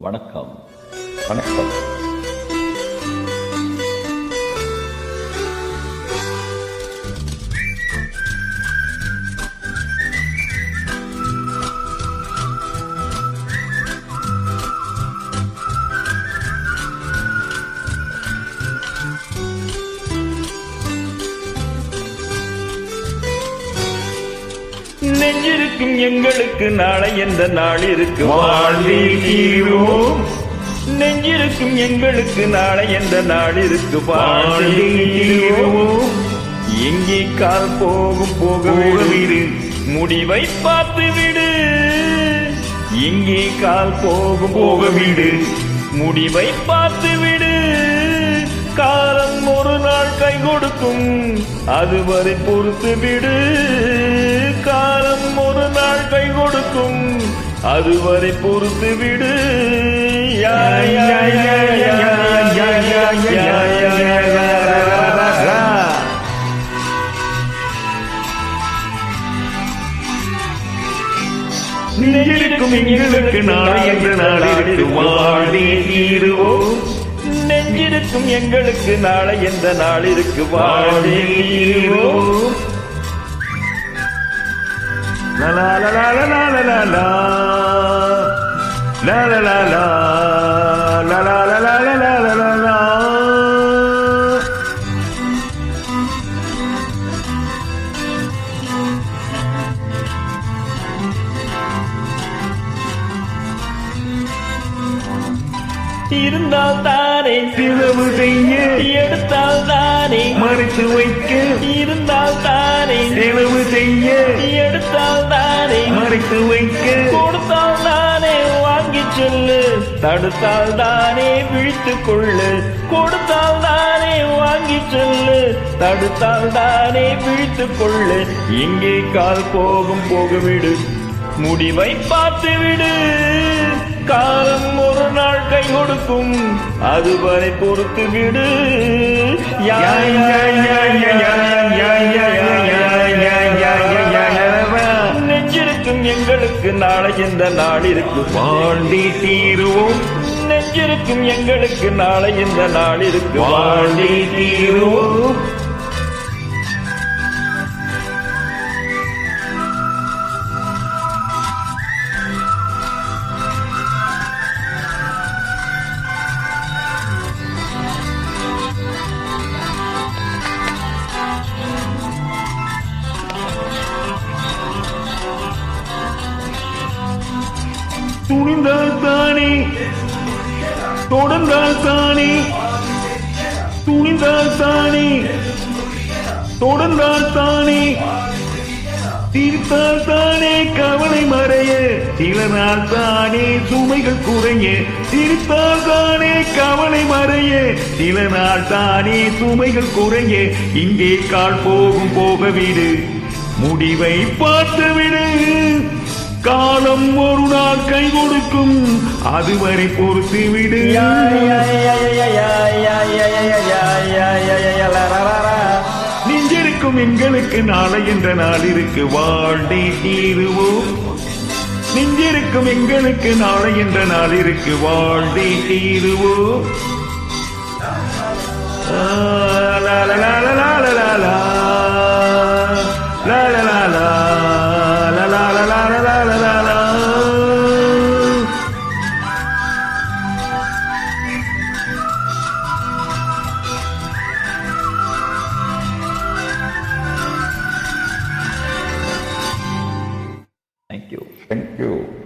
வணக்கம். வணக்கம். நெஞ்சிருக்கும் எங்களுக்கு நாளை என்ற நாள் இருக்கு வாழ்ந்தீரோம். நெஞ்சிருக்கும் எங்களுக்கு நாளை என்ற நாள் இருக்கு வாழ்ந்தீரோம். எங்கே கால் போகும் போக விடு, முடிவை பார்த்து விடு. எங்கே கால் போகும் போக விடு, முடிவை பார்த்து விடு. காலம் ஒரு நாள் கை கொடுக்கும், அதுவரை பொறுத்து விடு. காலம் ஒரு நாள் கை கொடுக்கும், அதுவரை பொறுத்து விடு. நெஞ்சிருக்கும் எங்களுக்கு நாளை என்ற நாளிற்கு வாழ்ந்தீரோம். நெஞ்சிருக்கும் எங்களுக்கு நாளை என்ற நாளிற்கு வாழ்ந்தீரோம். La la la la la la la la la la la la la la la la la la la la. இருந்தால் தானே செலவு செய்ய, எடுத்தால் தானே மறைத்து வைக்க. இருந்தால் தானே செலவு செய்ய, எடுத்தால் தானே மறைத்து வைக்க. கொடுத்தால் தானே வாங்கி சொல்லு, தடுத்தால் தானே விழித்துக் கொள்ளு. கொடுத்தால் தானே வாங்கி சொல்லு, தடுத்தால் தானே விழித்துக் கொள்ளு. எங்கே கால் போகும் போக விடு, முடிவை பார்த்து விடு. காலம் ஒரு நாள் கை கொடுக்கும், அதுவரை பொறுத்து விடு. நெஞ்சிருக்கும் எங்களுக்கு நாளை என்ற நாள் இருக்கு வாழ்ந்தீரோம். நெஞ்சிருக்கும் எங்களுக்கு நாளை என்ற நாள் இருக்கு வாழ்ந்தீரோம். துணிந்தால் தானே, தொடர்ந்தால் தானே, துணிந்தால் தானே, தொடர்ந்தால் தானே, தீர்த்தால் தானே கவலை மறைய. சில நாள் தானே சுமைகள் குறைய, தீர்த்தால் தானே கவலை மறைய. சில நாள் தானே சுமைகள் குறைய. இங்கே கால் போகும் போக விடு, முடிவை பார்த்து விடு. காலம் ஒரு நாள் கை கொடுக்கும், அதுவரை பொறுத்து விடு. நெஞ்சிருக்கும் எங்களுக்கு நாளை என்ற நாளிற்கு வாழ்ந்தீரோம். நெஞ்சிருக்கும் எங்களுக்கு நாளை என்ற நாளிற்கு வாழ்ந்தீரோம். லா லா லா லா லா லா லா லா லா லா லா. Thank you.